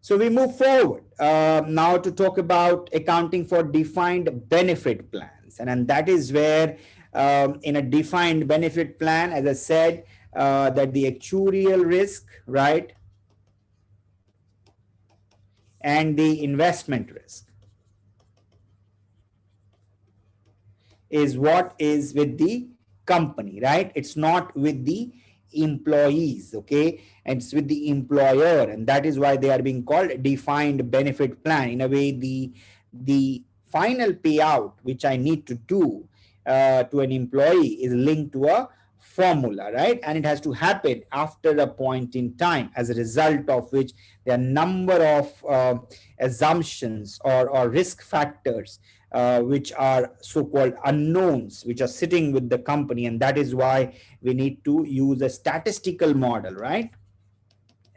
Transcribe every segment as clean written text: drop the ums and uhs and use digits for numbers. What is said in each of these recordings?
So we move forward now to talk about accounting for defined benefit plans. And that is where in a defined benefit plan, as I said, that the actuarial risk, right, and the investment risk is what is with the company, right? It's not with the employees, okay? And it's with the employer, and that is why they are being called defined benefit plan. In a way, the final payout which I need to do to an employee is linked to a formula, right? And it has to happen after a point in time, as a result of which there are number of assumptions or risk factors which are so-called unknowns, which are sitting with the company. And that is why we need to use a statistical model, right?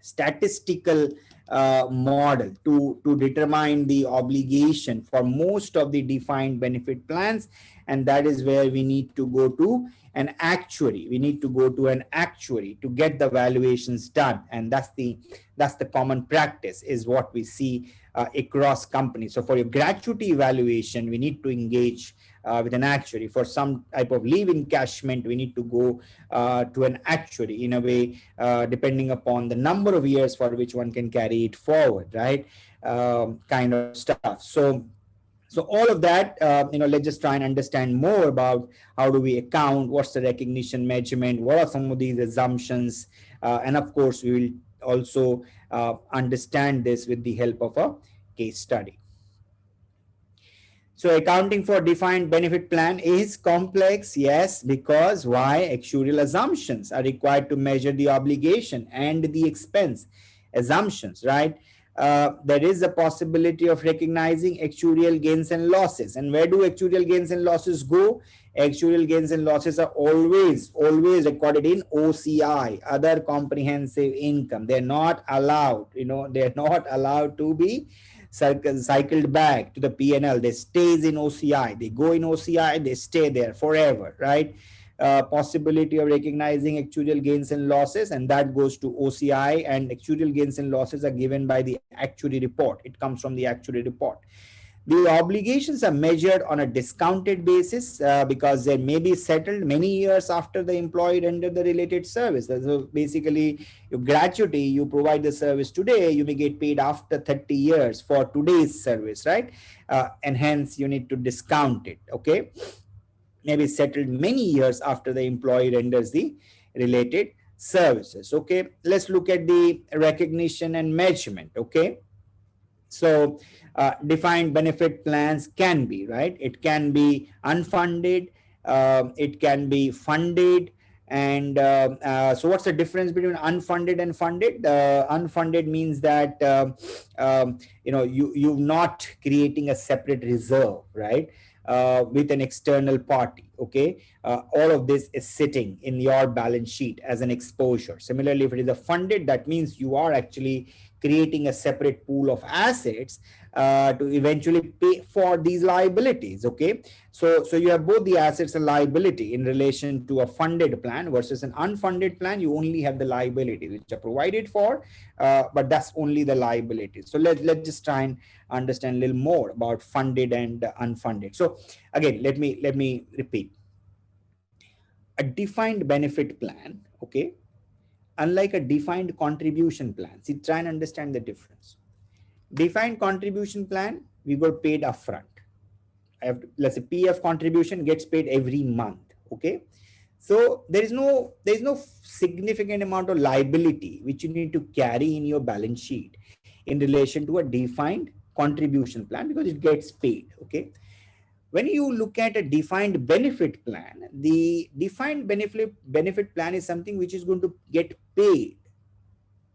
Statistical model to determine the obligation for most of the defined benefit plans. And that is where we need to go to an actuary. We need to go to an actuary to get the valuations done. And that's the common practice, is what we see across companies. So for your gratuity evaluation, we need to engage with an actuary. For some type of leave encashment, we need to go to an actuary, in a way, depending upon the number of years for which one can carry it forward, right? Kind of stuff. So all of that, let's just try and understand more about how do we account, what's the recognition measurement, what are some of these assumptions, and of course we will also understand this with the help of a case study. So accounting for defined benefit plan is complex, yes, because why? Actuarial assumptions are required to measure the obligation and the expense assumptions, right? There is a possibility of recognizing actuarial gains and losses. And where do actuarial gains and losses go? Actuarial gains and losses are always recorded in OCI, other comprehensive income. They're not allowed, they're not allowed to be cycled back to the P&L. They stays in OCI. They go in OCI, they stay there forever, right? Possibility of recognizing actuarial gains and losses, and that goes to OCI, and actuarial gains and losses are given by the actuary report. It comes from the actuary report. The obligations are measured on a discounted basis because they may be settled many years after the employee rendered the related service. So basically, your gratuity, you provide the service today, you may get paid after 30 years for today's service, right? And hence you need to discount it, okay? Maybe settled many years after the employee renders the related services, okay? Let's look at the recognition and measurement, okay? So defined benefit plans can be, right? It can be unfunded, it can be funded. And so what's the difference between unfunded and funded? Unfunded means that, you're not creating a separate reserve, right? With an external party, okay? All of this is sitting in your balance sheet as an exposure. Similarly, if it is a funded, that means you are actually creating a separate pool of assets to eventually pay for these liabilities, okay? So you have both the assets and liability in relation to a funded plan versus an unfunded plan. You only have the liabilities which are provided for, but that's only the liabilities. So let's just try and understand a little more about funded and unfunded. So again, let me repeat. A defined benefit plan, okay, unlike a defined contribution plan. See, try and understand the difference. Defined contribution plan, we got paid upfront. Let's say PF contribution gets paid every month, okay? So there is no significant amount of liability which you need to carry in your balance sheet in relation to a defined contribution plan, because it gets paid, okay? When you look at a defined benefit plan, the defined benefit plan is something which is going to get paid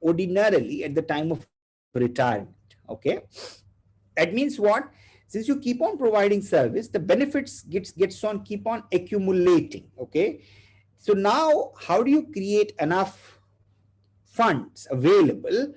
ordinarily at the time of retirement, okay? That means what? Since you keep on providing service, the benefits keep on accumulating, okay? So now how do you create enough funds available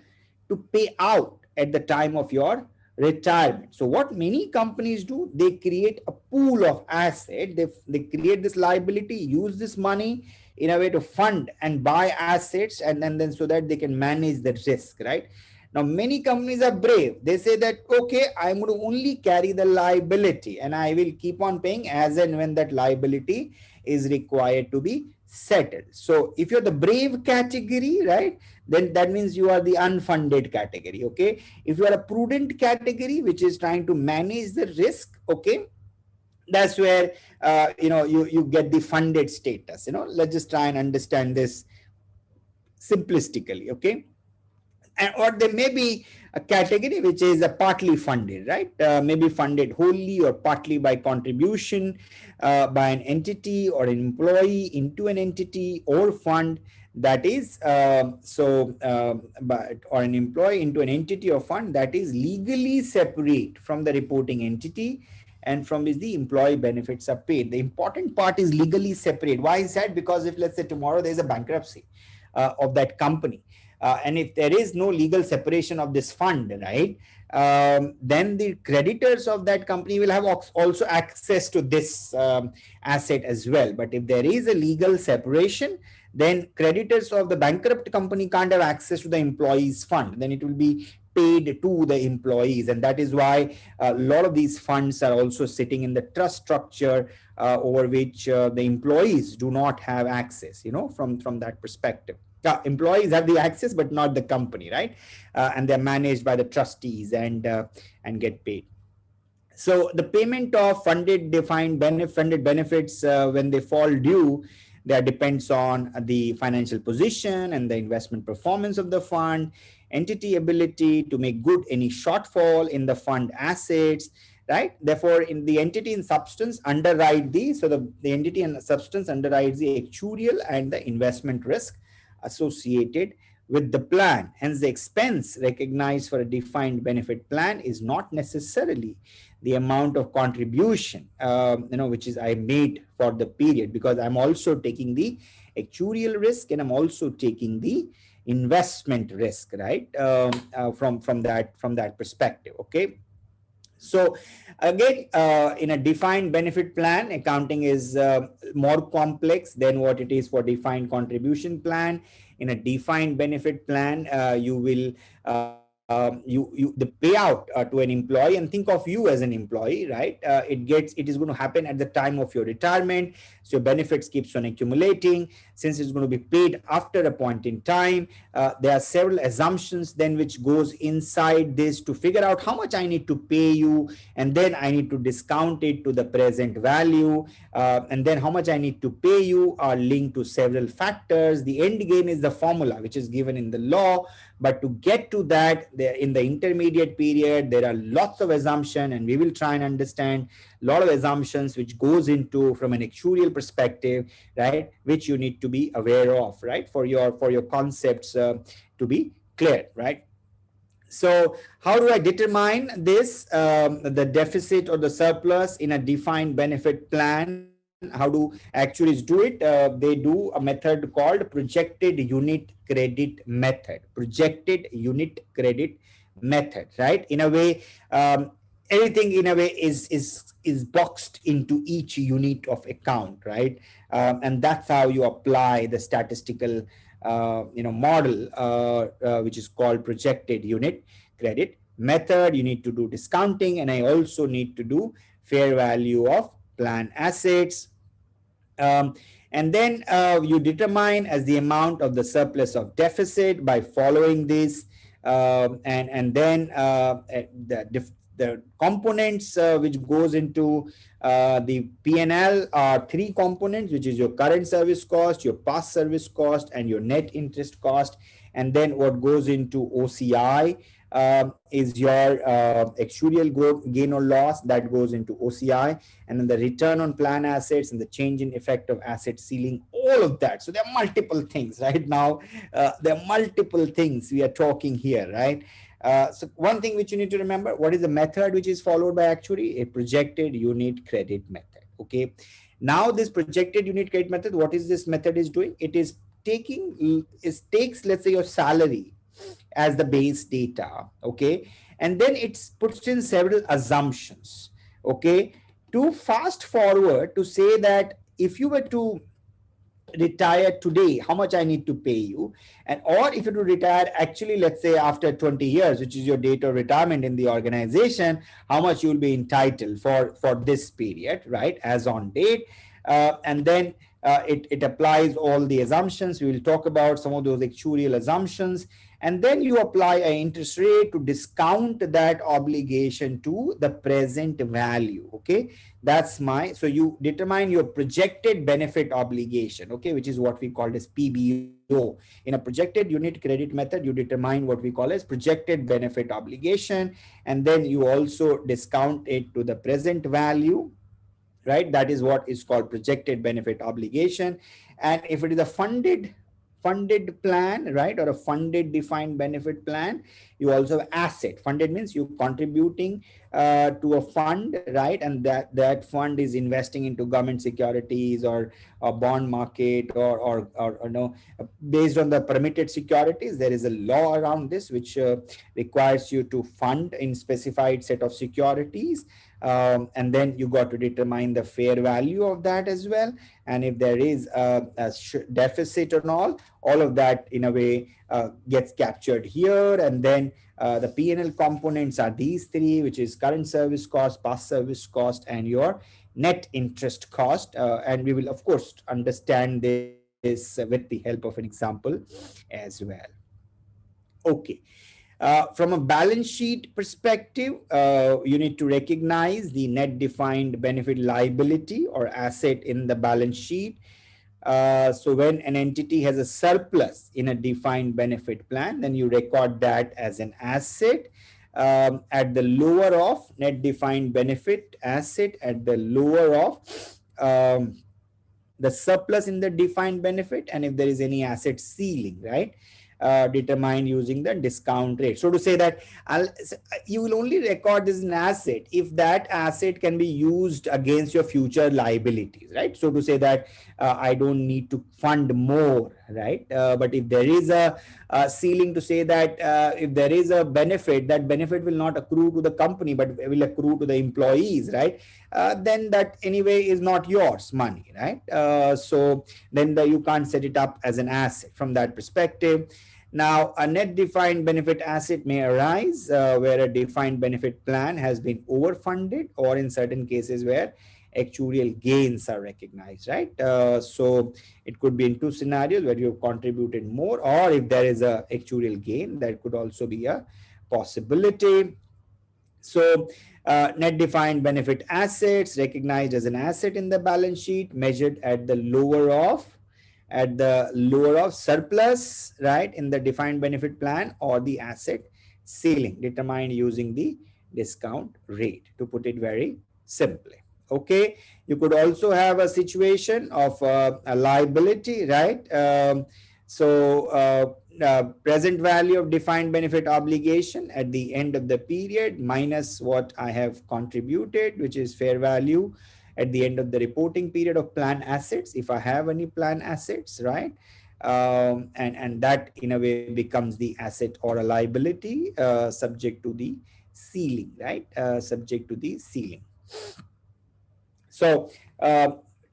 to pay out at the time of your retirement? So what many companies do, they create a pool of assets. They create this liability, use this money in a way to fund and buy assets, and then so that they can manage the risk, right? Now, many companies are brave. They say that, okay, I'm going to only carry the liability and I will keep on paying as and when that liability is required to be settled. So if you're the brave category, right, then that means you are the unfunded category. Okay. If you are a prudent category, which is trying to manage the risk, okay, that's where you get the funded status. Let's just try and understand this simplistically. Okay. Or there may be a category which is a partly funded, right? Maybe funded wholly or partly by contribution by an entity or an employee into an entity or fund, that is or an employee into an entity or fund that is legally separate from the reporting entity and from which the employee benefits are paid. The important part is legally separate. Why is that? Because if, let's say, tomorrow there's a bankruptcy of that company, and if there is no legal separation of this fund, right, then the creditors of that company will have also access to this asset as well. But if there is a legal separation, then creditors of the bankrupt company can't have access to the employees' fund. Then it will be paid to the employees, and that is why a lot of these funds are also sitting in the trust structure over which the employees do not have access, from that perspective. Employees have the access, but not the company, right? And they're managed by the trustees and get paid. So the payment of funded benefits when they fall due, that depends on the financial position and the investment performance of the fund, entity ability to make good any shortfall in the fund assets, right? Therefore, in the entity and substance underwrite the entity and substance underwrites the actuarial and the investment risk associated with the plan. Hence, the expense recognized for a defined benefit plan is not necessarily the amount of contribution, which is I made for the period, because I'm also taking the actuarial risk and I'm also taking the investment risk, right? From that perspective. Okay. So again, in a defined benefit plan, accounting is more complex than what it is for defined contribution plan. In a defined benefit plan, you will the payout to an employee, and think of you as an employee, right? It is going to happen at the time of your retirement. So your benefits keeps on accumulating. Since it's going to be paid after a point in time, there are several assumptions then which goes inside this to figure out how much I need to pay you, and then I need to discount it to the present value, and then how much I need to pay you are linked to several factors. The end game is the formula which is given in the law, but to get to that, in the intermediate period, there are lots of assumptions, and we will try and understand a lot of assumptions which goes into from an actuarial perspective, right, which you need to be aware of, right, for your concepts to be clear, right? So how do I determine this, the deficit or the surplus in a defined benefit plan? How do actuaries do it? They do a method called projected unit credit method. Projected unit credit method, right? In a way, everything in a way is boxed into each unit of account, right? And that's how you apply the statistical model, which is called projected unit credit method. You need to do discounting, and I also need to do fair value of plan assets. And then you determine as the amount of the surplus of deficit by following this, and then the components which goes into the P&L are three components, which is your current service cost, your past service cost, and your net interest cost. And then what goes into OCI is your actuarial gain or loss, that goes into OCI, and then the return on plan assets and the change in effect of asset ceiling, all of that. So there are multiple things right now. There are multiple things we are talking here, right? So one thing which you need to remember, what is the method which is followed by actuary? A projected unit credit method. Okay. Now this projected unit credit method, what is this method is doing? It takes, let's say, your salary as the base data, okay, and then it puts in several assumptions, okay, to fast forward to say that if you were to retire today, how much I need to pay you. And or if you to retire actually, let's say after 20 years, which is your date of retirement in the organization, how much you will be entitled for this period, right, as on date. And then it applies all the assumptions. We will talk about some of those actuarial assumptions, and then you apply an interest rate to discount that obligation to the present value. Okay, that's my, so you determine your projected benefit obligation, okay, which is what we call as PBO. In a projected unit credit method, you determine what we call as projected benefit obligation, and then you also discount it to the present value, right? That is what is called projected benefit obligation. And if it is a funded plan, right, or a funded defined benefit plan, you also have asset. Funded means you contributing to a fund, right, and that fund is investing into government securities or a bond market, or no, based on the permitted securities. There is a law around this which requires you to fund in specified set of securities, and then you got to determine the fair value of that as well. And if there is a deficit and all of that in a way gets captured here. And then the P&L components are these three, which is current service cost, past service cost, and your net interest cost. And we will of course understand this with the help of an example as well. Okay. From a balance sheet perspective, you need to recognize the net defined benefit liability or asset in the balance sheet. So when an entity has a surplus in a defined benefit plan, then you record that as an asset at the lower of net defined benefit asset at the lower of the surplus in the defined benefit, and if there is any asset ceiling, right, determined using the discount rate. So to say that you will only record this as an asset if that asset can be used against your future liabilities, right? So to say that I don't need to fund more, right? But if there is a ceiling, to say that if there is a benefit, that benefit will not accrue to the company but will accrue to the employees, right? Then that anyway is not yours money, right? So then you can't set it up as an asset from that perspective. Now, a net defined benefit asset may arise where a defined benefit plan has been overfunded, or in certain cases where actuarial gains are recognized, right? So it could be in two scenarios where you've contributed more, or if there is a actuarial gain, that could also be a possibility. So net defined benefit assets recognized as an asset in the balance sheet, measured at the lower of surplus, right, in the defined benefit plan, or the asset ceiling determined using the discount rate, to put it very simply. Okay, you could also have a situation of a liability, right? Present value of defined benefit obligation at the end of the period minus what I have contributed, which is fair value at the end of the reporting period of plan assets, if I have any plan assets, right? And that in a way becomes the asset or a liability subject to the ceiling, right? Subject to the ceiling. So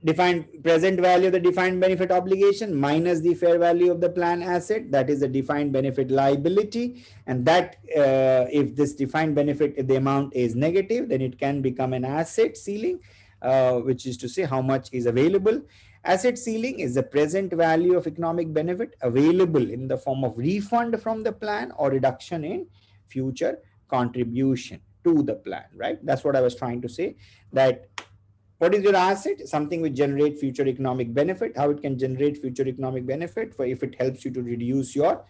defined present value of the defined benefit obligation minus the fair value of the plan asset, that is the defined benefit liability. And that if this defined benefit, if the amount is negative, then it can become an asset ceiling, which is to say how much is available. Asset ceiling is the present value of economic benefit available in the form of refund from the plan or reduction in future contribution to the plan, right? That's what I was trying to say, that what is your asset? Something which generate future economic benefit. How it can generate future economic benefit? For if it helps you to reduce your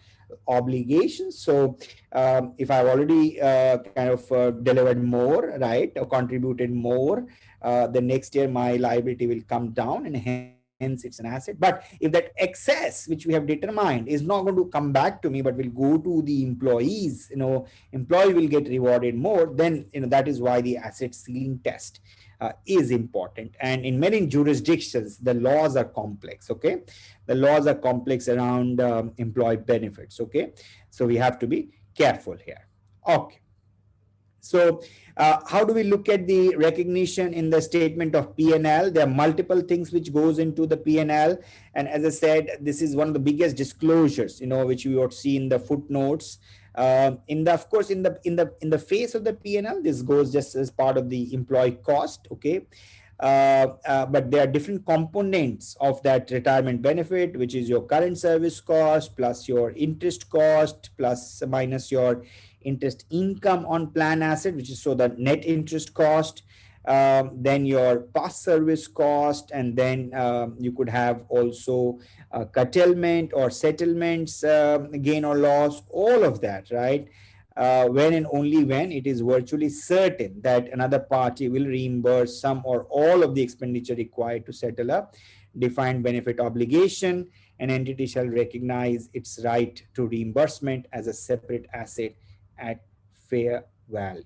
obligations. So if I've already kind of delivered more, right, or contributed more, the next year my liability will come down, and hence it's an asset. But if that excess which we have determined is not going to come back to me but will go to the employees, employee will get rewarded more, then that is why the asset ceiling test is important. And in many jurisdictions the laws are complex. Okay, the laws are complex around employee benefits. Okay, so we have to be careful here. Okay, So how do we look at the recognition in the statement of P&L? There are multiple things which goes into the P&L, and as I said, this is one of the biggest disclosures, which we would see in the footnotes. In the, of course, in the face of the P&L, this goes just as part of the employee cost. Okay. But there are different components of that retirement benefit, which is your current service cost plus your interest cost plus minus your interest income on plan asset, which is so the net interest cost, then your past service cost, and then you could have also curtailment or settlements, gain or loss, all of that, right? When and only when it is virtually certain that another party will reimburse some or all of the expenditure required to settle a defined benefit obligation, an entity shall recognize its right to reimbursement as a separate asset at fair value.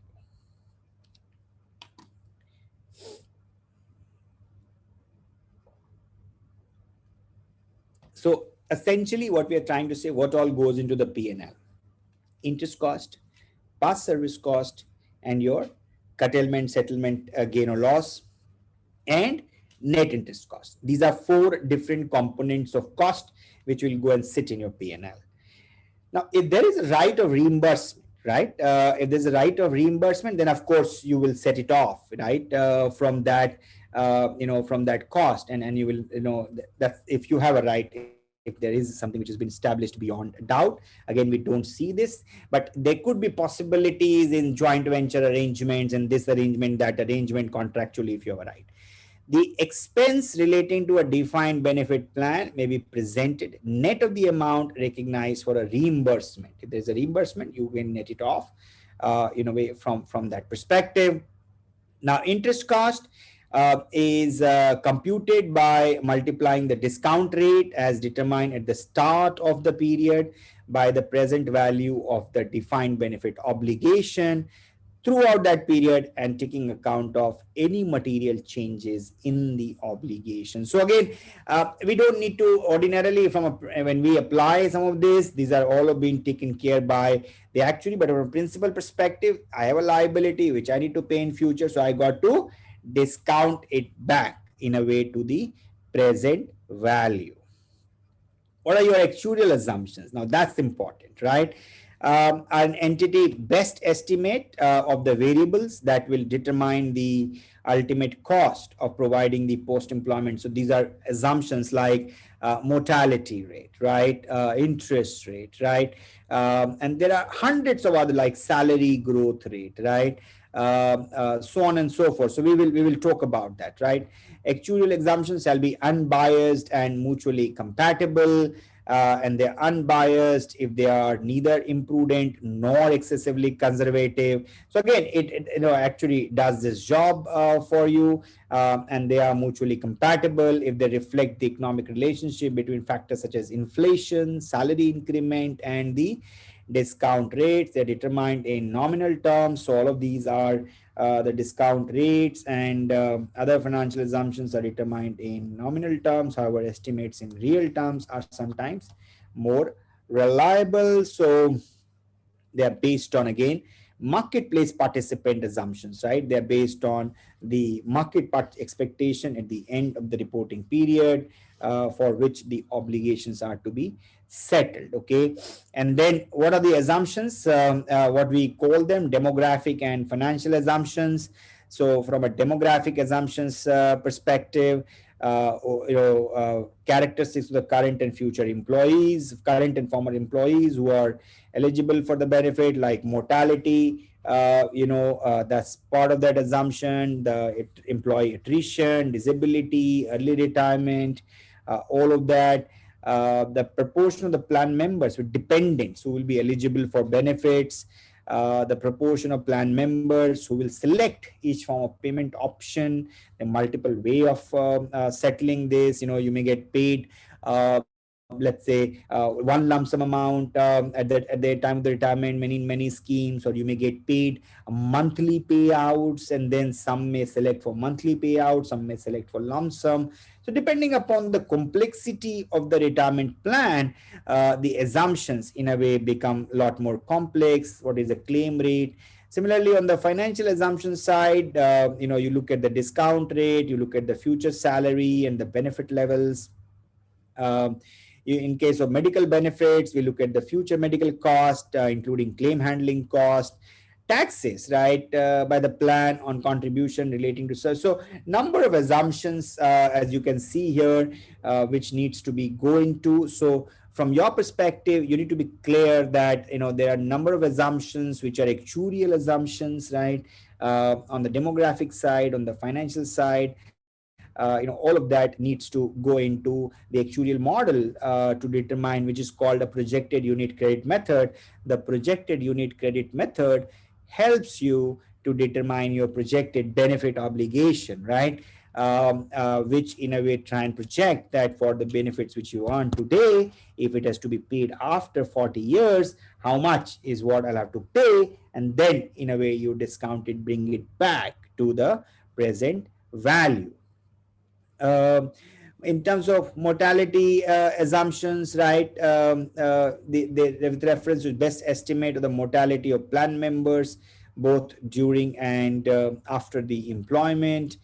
So essentially what we are trying to say, what all goes into the P&L: interest cost, past service cost, and your curtailment, settlement, gain or loss, and net interest cost. These are four different components of cost which will go and sit in your P&L. Now, if there is a right of reimbursement, right? If there's a right of reimbursement, then of course you will set it off, right? From that, from that cost, and you will, that's if you have a right. If there is something which has been established beyond doubt, again we don't see this, but there could be possibilities in joint venture arrangements and this arrangement, that arrangement, contractually, if you have a right. The expense relating to a defined benefit plan may be presented net of the amount recognized for a reimbursement. If there's a reimbursement, you can net it off, from that perspective. Now, interest cost is computed by multiplying the discount rate as determined at the start of the period by the present value of the defined benefit obligation throughout that period and taking account of any material changes in the obligation. So again, we don't need to ordinarily, when we apply some of this, these are all being taken care by the actuary, but from a principal perspective, I have a liability which I need to pay in future, so I got to discount it back in a way to the present value. What are your actuarial assumptions? Now that's important, right? An entity best estimate of the variables that will determine the ultimate cost of providing the post-employment. So these are assumptions like mortality rate, right? Interest rate, right? And there are hundreds of other, like salary growth rate, right? So on and so forth. So we will talk about that, right? Actuarial assumptions shall be unbiased and mutually compatible, and they're unbiased if they are neither imprudent nor excessively conservative. So again, it actually does this job for you, and they are mutually compatible if they reflect the economic relationship between factors such as inflation, salary increment, and the discount rates. They're determined in nominal terms. So all of these are the discount rates, and other financial assumptions are determined in nominal terms. However, estimates in real terms are sometimes more reliable. So they are based on, again, marketplace participant assumptions, right? They're based on the market expectation at the end of the reporting period, for which the obligations are to be settled. Okay. And then what are the assumptions? What we call them demographic and financial assumptions. So from a demographic assumptions perspective, characteristics of the current and future employees, current and former employees who are eligible for the benefit, like mortality, that's part of that assumption, the employee attrition, disability, early retirement, all of that. The proportion of the plan members with dependents who will be eligible for benefits, the proportion of plan members who will select each form of payment option, the multiple way of settling this. You may get paid, let's say, one lump sum amount at the time of the retirement, many schemes, or you may get paid monthly payouts, and then some may select for monthly payouts, some may select for lump sum. So depending upon the complexity of the retirement plan, the assumptions in a way become a lot more complex. What is the claim rate? Similarly, on the financial assumption side, you look at the discount rate, you look at the future salary and the benefit levels. um, in case of medical benefits, we look at the future medical cost, including claim handling cost, taxes, right, by the plan on contribution relating to such. So, number of assumptions, as you can see here, which needs to be going to. So, from your perspective, you need to be clear that there are a number of assumptions which are actuarial assumptions, right? On the demographic side, on the financial side, all of that needs to go into the actuarial model to determine, which is called a projected unit credit method. The projected unit credit method helps you to determine your projected benefit obligation, right? Which in a way try and project that for the benefits which you earn today, if it has to be paid after 40 years, how much is what I'll have to pay, and then in a way you discount it, bring it back to the present value. um, in terms of mortality assumptions, right? With reference to best estimate of the mortality of plan members, both during and after the employment.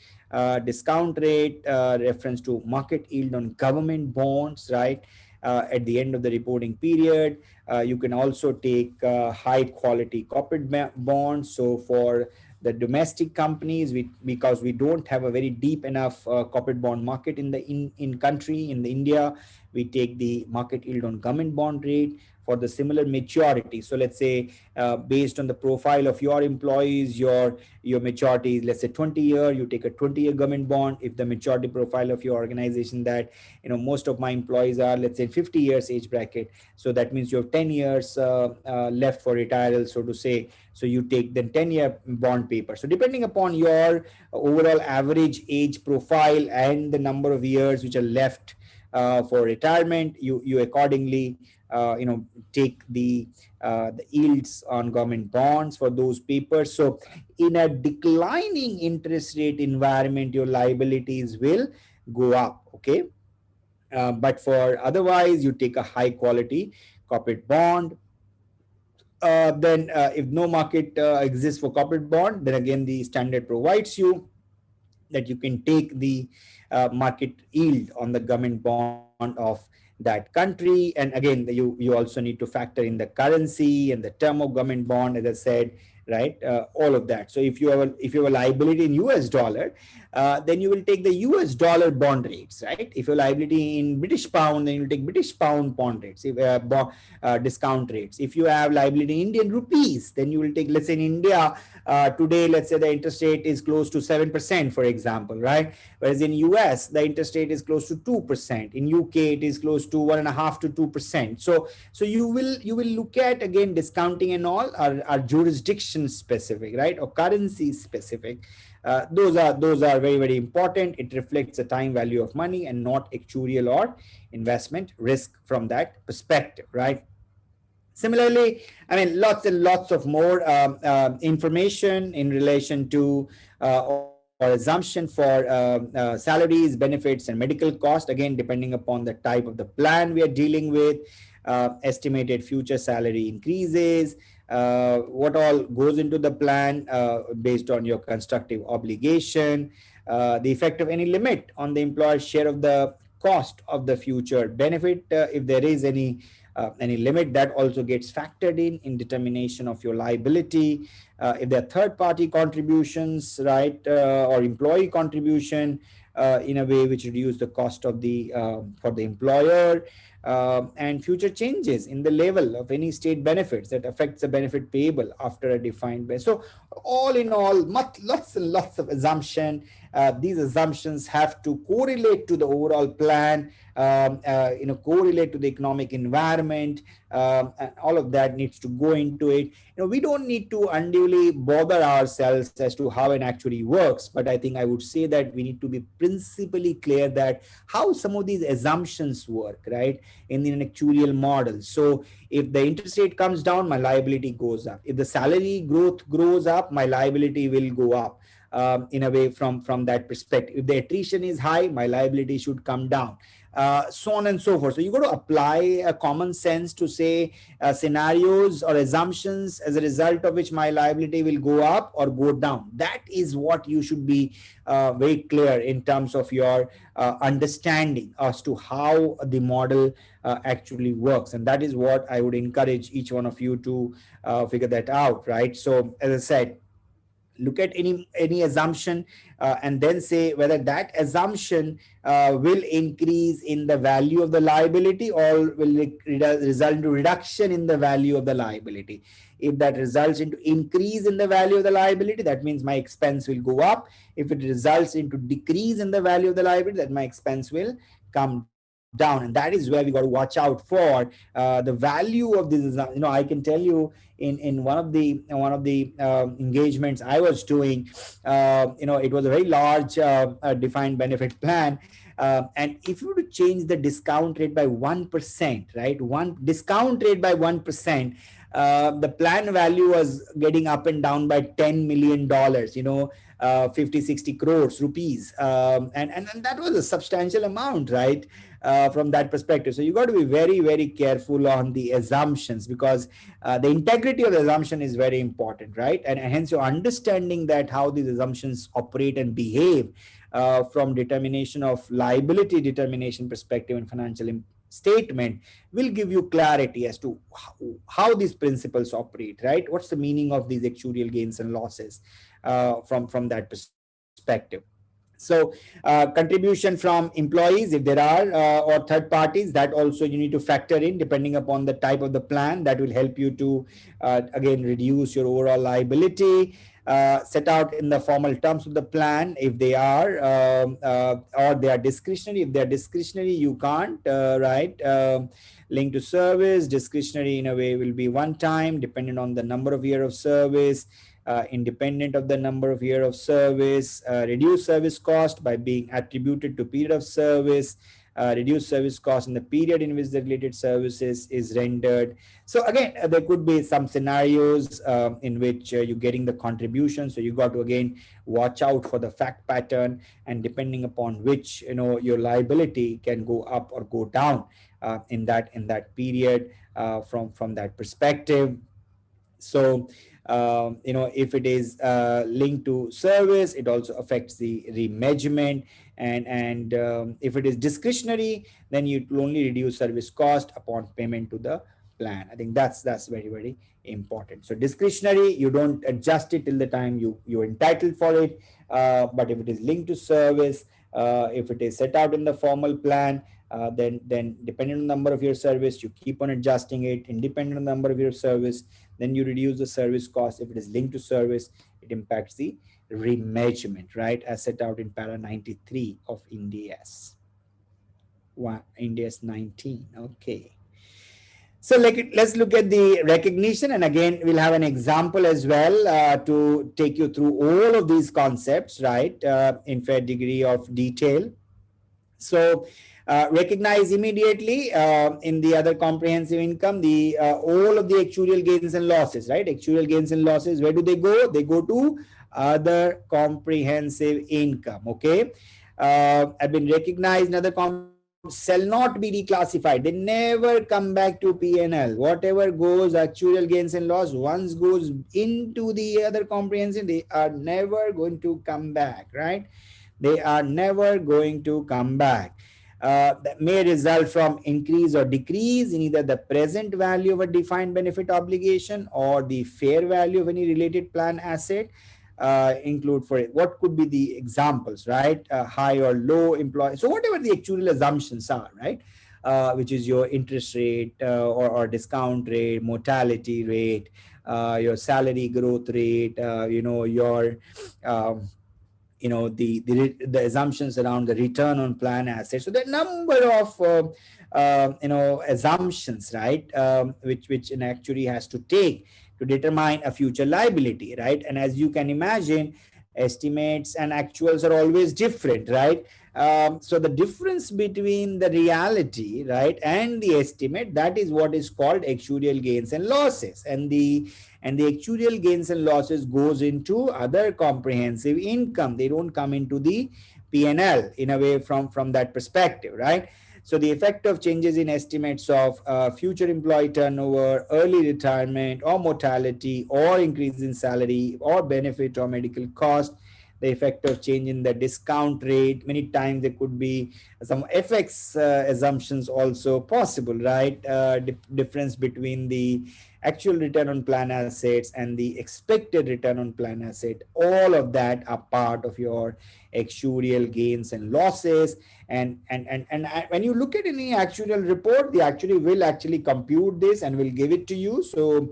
Discount rate, reference to market yield on government bonds, right? At the end of the reporting period, you can also take high quality corporate bonds. So for the domestic companies, because we don't have a very deep enough corporate bond market in the in country in the India, we take the market yield on government bond rate for the similar maturity. So let's say based on the profile of your employees, your maturity is, let's say, 20-year, you take a 20-year government bond. If the maturity profile of your organization, that most of my employees are, let's say, 50 years age bracket, so that means you have 10 years left for retiral, so to say. So you take the 10-year bond paper. So depending upon your overall average age profile and the number of years which are left for retirement, you accordingly take the yields on government bonds for those papers. So in a declining interest rate environment, your liabilities will go up. Okay. But for otherwise, you take a high quality corporate bond. Then if no market exists for corporate bond, then again the standard provides you that you can take the market yield on the government bond of that country. And again, you also need to factor in the currency and the term of government bond, as I said, right? All of that. So if you have a liability in US dollar, then you will take the US dollar bond rates, right? If your liability in British pound, then you'll take British pound bond rates, discount rates. If you have liability in Indian rupees, then you will take, let's say in India, today, let's say the interest rate is close to 7%, for example, right? Whereas in US, the interest rate is close to 2%. In UK, it is close to 1.5 to 2%. So you will look at, again, discounting and all are jurisdiction specific, right? Or currency specific. Those are very, very important. It reflects the time value of money and not actuarial or investment risk from that perspective, right? Similarly, I mean, lots and lots of more information in relation to or assumption for salaries, benefits, and medical cost. Again, depending upon the type of the plan we are dealing with, estimated future salary increases, what all goes into the plan based on your constructive obligation, the effect of any limit on the employer's share of the cost of the future benefit, if there is any limit, that also gets factored in determination of your liability. If there are third party contributions, right, or employee contribution in a way which reduce the cost of the for the employer, and future changes in the level of any state benefits that affects the benefit payable after a defined base. So all in all, lots and lots of assumption. These assumptions have to correlate to the overall plan, correlate to the economic environment, and all of that needs to go into it. We don't need to unduly bother ourselves as to how an actuary works, but I think I would say that we need to be principally clear that how some of these assumptions work, right, in an actuarial model. So if the interest rate comes down, my liability goes up. If the salary growth grows up, my liability will go up. in a way from that perspective. If the attrition is high, my liability should come down, so on and so forth. So you got to apply a common sense to say scenarios or assumptions as a result of which my liability will go up or go down. That is what you should be very clear in terms of your understanding as to how the model actually works. And that is what I would encourage each one of you to figure that out, right? So as I said, look at any assumption and then say whether that assumption will increase in the value of the liability or will result into reduction in the value of the liability. If that results into increase in the value of the liability, that means my expense will go up. If it results into decrease in the value of the liability, that my expense will come down. And that is where we got to watch out for the value of this. I can tell you in one of the engagements I was doing, it was a very large defined benefit plan, and if you were to change the discount rate by 1%, right, one discount rate by 1%, the plan value was getting up and down by $10 million, 50-60 crores rupees, and that was a substantial amount, right, from that perspective. So you got to be very, very careful on the assumptions, because the integrity of the assumption is very important, right? And hence your understanding that how these assumptions operate and behave from determination of liability determination perspective and financial statement will give you clarity as to how these principles operate, right? What's the meaning of these actuarial gains and losses from that perspective. So contribution from employees, if there are, or third parties, that also you need to factor in depending upon the type of the plan. That will help you to again reduce your overall liability. Set out in the formal terms of the plan if they are, or they are discretionary. If they are discretionary, you can't, right? Linked to service, discretionary in a way will be one time, depending on the number of year of service. Independent of the number of year of service, reduce service cost by being attributed to period of service, reduce service cost in the period in which the related services is rendered. So again, there could be some scenarios in which you're getting the contribution. So you got to again watch out for the fact pattern, and depending upon which your liability can go up or go down in that period from that perspective. So if it is linked to service, it also affects the remeasurement, and if it is discretionary, then you will only reduce service cost upon payment to the plan. I think that's very, very important. So discretionary, you don't adjust it till the time you're entitled for it, but if it is linked to service, if it is set out in the formal plan, then depending on the number of your service, you keep on adjusting it. Independent on the number of your service, then you reduce the service cost. If it is linked to service, it impacts the remeasurement, right, as set out in para 93 of IND-AS. IND-AS 19. Okay. So let's look at the recognition, and again we'll have an example as well to take you through all of these concepts, right, in fair degree of detail. So recognize immediately in the other comprehensive income the all of the actuarial gains and losses, right? Actuarial gains and losses, where do they go? They go to other comprehensive income. Okay, have been recognized in other shall not be reclassified. They never come back to P&L. Whatever goes actuarial gains and loss once goes into the other comprehensive, they are never going to come back, right? They are never going to come back. That may result from increase or decrease in either the present value of a defined benefit obligation or the fair value of any related plan asset. Include for it. What could be the examples, right? High or low employee. So whatever the actual assumptions are, right? Which is your interest rate or discount rate, mortality rate, your salary growth rate, your the assumptions around the return on plan assets. So there are number of assumptions, right, which an actuary has to take to determine a future liability, right? And as you can imagine, estimates and actuals are always different, right? So the difference between the reality, right, and the estimate, that is what is called actuarial gains and losses. And the actuarial gains and losses goes into other comprehensive income. They don't come into the P&L in a way from that perspective, right? So the effect of changes in estimates of future employee turnover, early retirement, or mortality, or increase in salary, or benefit or medical cost, the effect of change in the discount rate. Many times there could be some FX assumptions also possible, right? Difference between the actual return on plan assets and the expected return on plan asset. All of that are part of your actuarial gains and losses. And when you look at any actuarial report, the actuary will actually compute this and will give it to you. So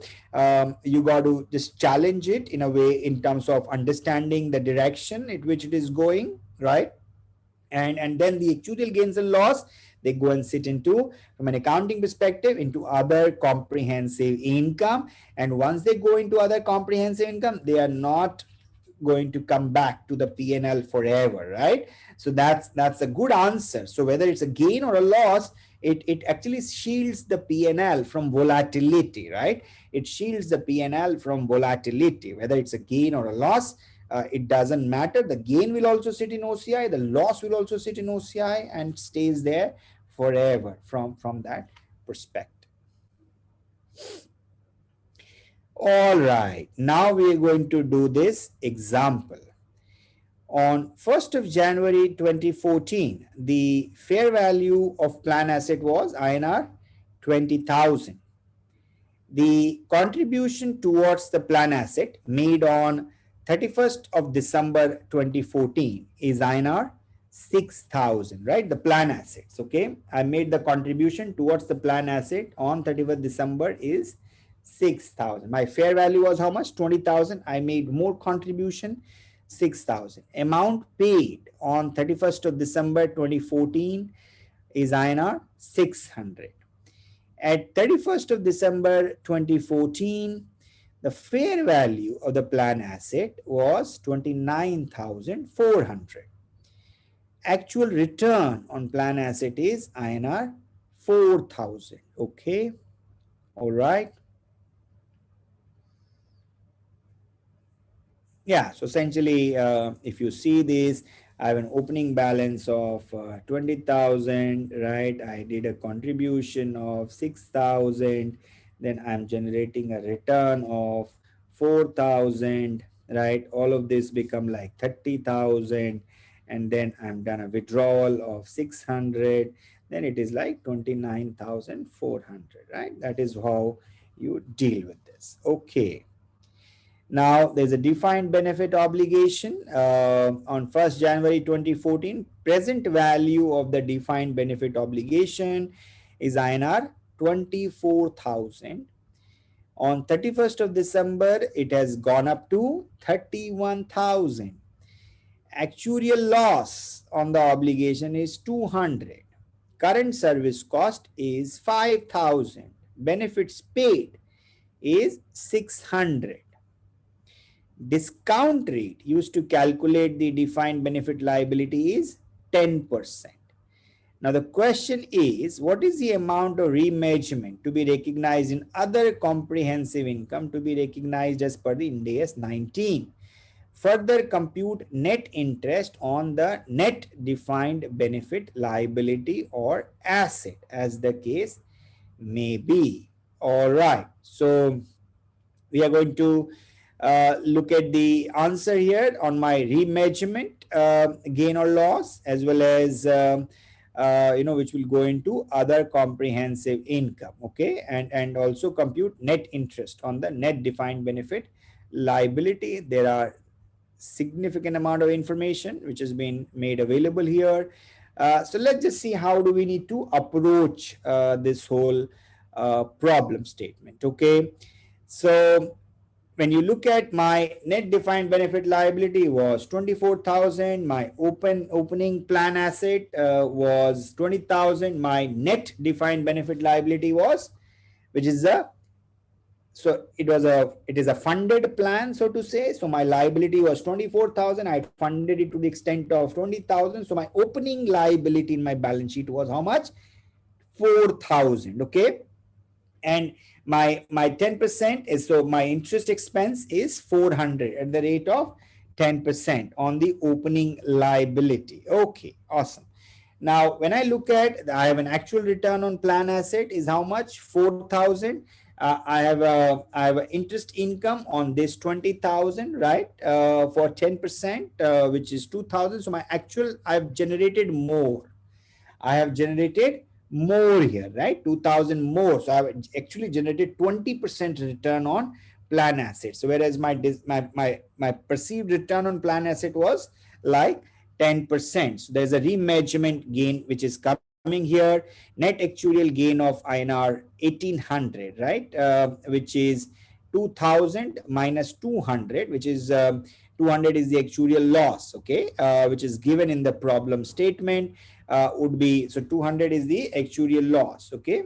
you got to just challenge it in a way in terms of understanding the direction at which it is going, right? And then the actuarial gains and loss, they go and sit into, from an accounting perspective, into other comprehensive income. And once they go into other comprehensive income, they are not going to come back to the P&L forever, right? So that's a good answer. So whether it's a gain or a loss, it actually shields the P&L from volatility, right? It shields the P&L from volatility, whether it's a gain or a loss. It doesn't matter. The gain will also sit in OCI, the loss will also sit in OCI, and stays there forever from that perspective. All right, now we are going to do this example. On 1st of January 2014, the fair value of plan asset was INR 20,000. The contribution towards the plan asset made on 31st of December 2014 is INR 6,000, right? The plan assets, okay? I made the contribution towards the plan asset on 31st December is 6,000. My fair value was how much? 20,000. I made more contribution, 6,000. Amount paid on 31st of December 2014 is INR 600. At 31st of December 2014, the fair value of the plan asset was 29,400. Actual return on plan asset is INR 4,000. Okay. All right. Yeah, so essentially, if you see this, I have an opening balance of 20,000, right? I did a contribution of 6,000, then I'm generating a return of 4,000, right? All of this become like 30,000, and then I'm done a withdrawal of 600, then it is like 29,400, right? That is how you deal with this. Okay. Now, there's a defined benefit obligation on 1st January 2014. Present value of the defined benefit obligation is INR 24,000. On 31st of December, it has gone up to 31,000. Actuarial loss on the obligation is 200. Current service cost is 5,000. Benefits paid is 600. Discount rate used to calculate the defined benefit liability is 10%. Now the question is, what is the amount of remeasurement to be recognized in other comprehensive income to be recognized as per the Ind AS 19? Further compute net interest on the net defined benefit liability or asset, as the case may be. All right, so we are going to look at the answer here on my remeasurement gain or loss, as well as which will go into other comprehensive income. Okay, and also compute net interest on the net defined benefit liability. There are significant amount of information which has been made available here. So let's just see how do we need to approach this whole problem statement. Okay, so when you look at my net defined benefit liability was 24,000, my opening plan asset was 20,000, my net defined benefit liability was, which is the so it is a funded plan, so to say. So my liability was 24,000. I funded it to the extent of 20,000. So my opening liability in my balance sheet was how much? 4,000. Okay. And my 10% is, so my interest expense is 400 at the rate of 10% on the opening liability. Okay, awesome. Now when I look at, I have an actual return on plan asset is how much? 4,000. I have a interest income on this 20,000, right? For 10%, which is 2,000. So my actual, I've generated more. I have generated more here, right? 2000 more. So I've actually generated 20% return on plan assets. So whereas my perceived return on plan asset was like 10%. So there's a remeasurement gain which is coming here. Net actuarial gain of INR 1800, right? Which is 2000 minus 200, which is 200 is the actuarial loss, okay, which is given in the problem statement. Would be, so 200 is the actuarial loss, okay,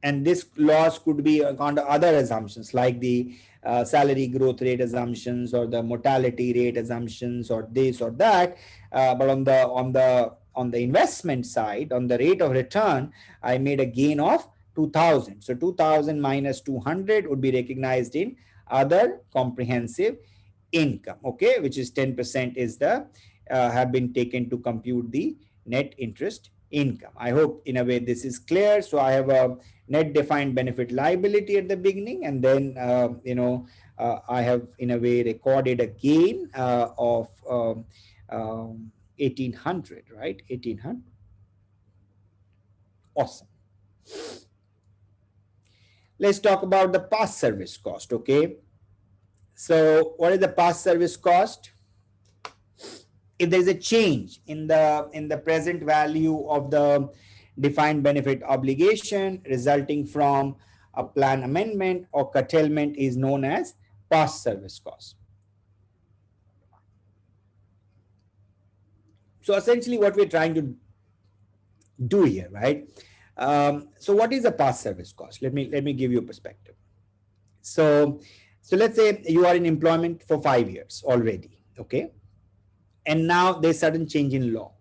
and this loss could be on the other assumptions like the salary growth rate assumptions or the mortality rate assumptions or this or that. But on the investment side, on the rate of return, I made a gain of 2000. So 2000 minus 200 would be recognized in other comprehensive income, okay, which is 10% is the have been taken to compute the net interest income. I hope in a way this is clear. So I have a net defined benefit liability at the beginning, and then I have in a way recorded a gain of 1800, right? 1800. Awesome. Let's talk about the past service cost. Okay, so what is the past service cost? If there is a change in the present value of the defined benefit obligation resulting from a plan amendment or curtailment, is known as past service cost. So essentially what we're trying to do here, right? So what is the past service cost? Let me give you a perspective. So let's say you are in employment for 5 years already, okay, and now there's sudden change in law,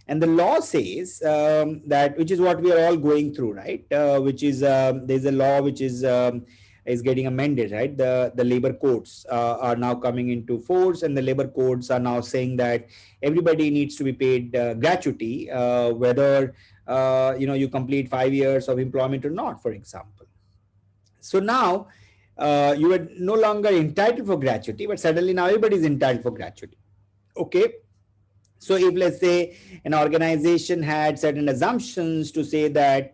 and the law says that, which is what we are all going through, right? Which is there's a law which is getting amended, right? The labor codes are now coming into force, and the labor codes are now saying that everybody needs to be paid gratuity, whether you complete 5 years of employment or not, for example. So now you are no longer entitled for gratuity, but suddenly now everybody is entitled for gratuity. Okay. So if, let's say, an organization had certain assumptions to say that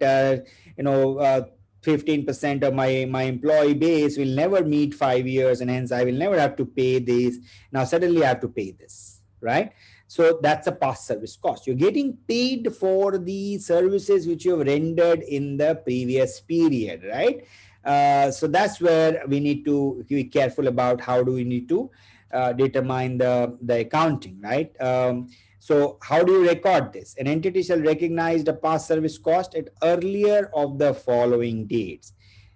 15% of my employee base will never meet 5 years, and hence I will never have to pay this. Now suddenly I have to pay this, right? So that's a past service cost. You're getting paid for the services which you have rendered in the previous period, right? So that's where we need to be careful about how do we need to determine the accounting, right? So how do you record this? An entity shall recognize the past service cost at earlier of the following dates: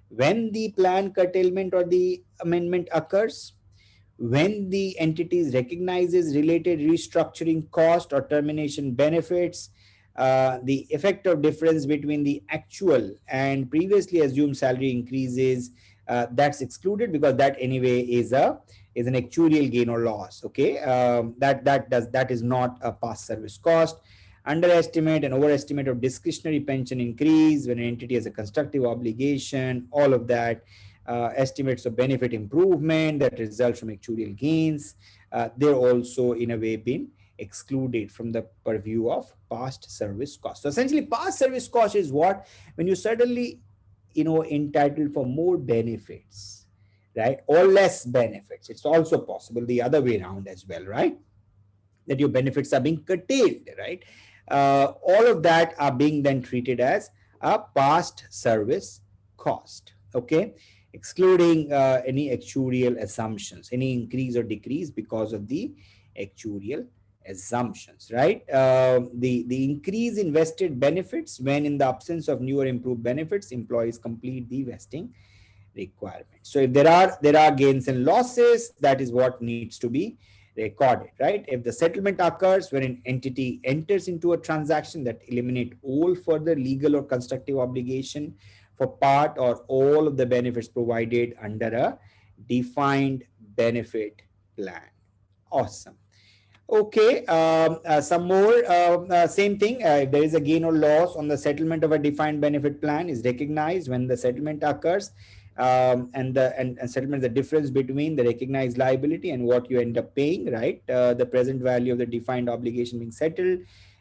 when the plan curtailment or the amendment occurs, when the entity recognizes related restructuring cost or termination benefits, the effect of difference between the actual and previously assumed salary increases, that's excluded because that anyway is an actuarial gain or loss. Okay, that is not a past service cost. Underestimate and overestimate of discretionary pension increase when an entity has a constructive obligation, all of that. Estimates of benefit improvement that result from actuarial gains, they're also in a way been excluded from the purview of past service cost. So essentially past service cost is what, when you suddenly entitled for more benefits, right, or less benefits. It's also possible the other way around as well, right, that your benefits are being curtailed, right? All of that are being then treated as a past service cost, okay, excluding any actuarial assumptions, any increase or decrease because of the actuarial assumptions, right? The increase in vested benefits when, in the absence of new or improved benefits, employees complete the vesting requirement. So if there are gains and losses, that is what needs to be recorded, right? If the settlement occurs when an entity enters into a transaction that eliminate all further legal or constructive obligation for part or all of the benefits provided under a defined benefit plan. Awesome. Okay, some more, same thing. If there is a gain or loss on the settlement of a defined benefit plan is recognized when the settlement occurs, and settlement is the difference between the recognized liability and what you end up paying, right? The present value of the defined obligation being settled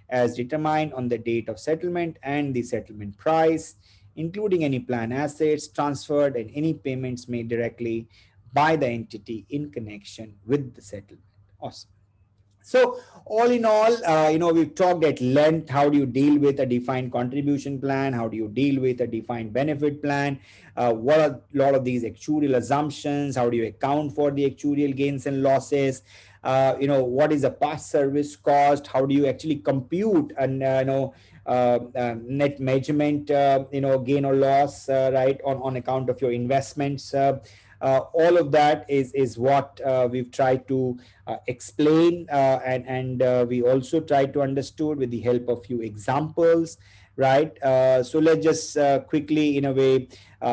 as determined on the date of settlement, and the settlement price, including any plan assets transferred and any payments made directly by the entity in connection with the settlement. Awesome. So, all in all, we've talked at length. How do you deal with a defined contribution plan? How do you deal with a defined benefit plan? What are a lot of these actuarial assumptions? How do you account for the actuarial gains and losses? What is a past service cost? How do you actually compute and net measurement, gain or loss, right, on account of your investments? All of that is what we've tried to explain, and we also try to understood with the help of few examples, right? So let's just quickly, in a way,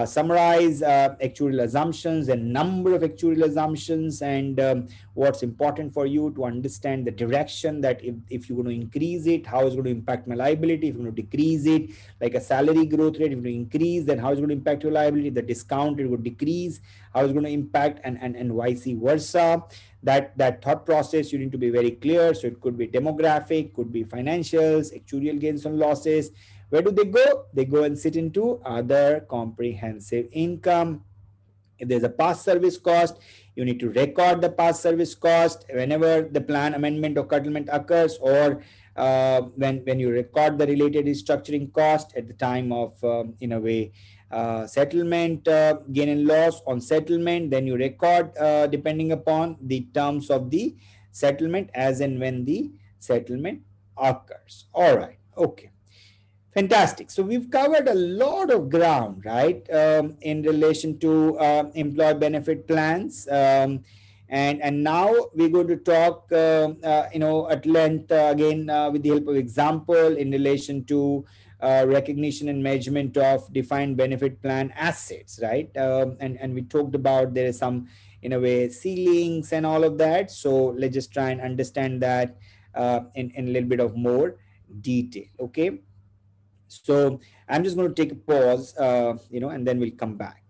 summarize actuarial assumptions, a number of actuarial assumptions, and what's important for you to understand the direction that if you're going to increase it, how it's going to impact my liability. If you're going to decrease it, like a salary growth rate, if you're going to increase, then how it's going to impact your liability. The discount, it would decrease, how it's going to impact, and vice versa. That thought process, you need to be very clear. So it could be demographic, could be financials, actuarial gains and losses. Where do they go? They go and sit into other comprehensive income. If there's a past service cost, you need to record the past service cost whenever the plan amendment or curtailment occurs, or when you record the related restructuring cost at the time of, in a way, settlement, gain and loss on settlement. Then you record, depending upon the terms of the settlement, as and when the settlement occurs. All right. Okay. Fantastic. So we've covered a lot of ground, right, in relation to employee benefit plans, and now we're going to talk, at length, again, with the help of example in relation to recognition and measurement of defined benefit plan assets, right? And we talked about there is some, in a way, ceilings and all of that. So let's just try and understand that in a little bit of more detail. Okay. So I'm just going to take a pause, and then we'll come back.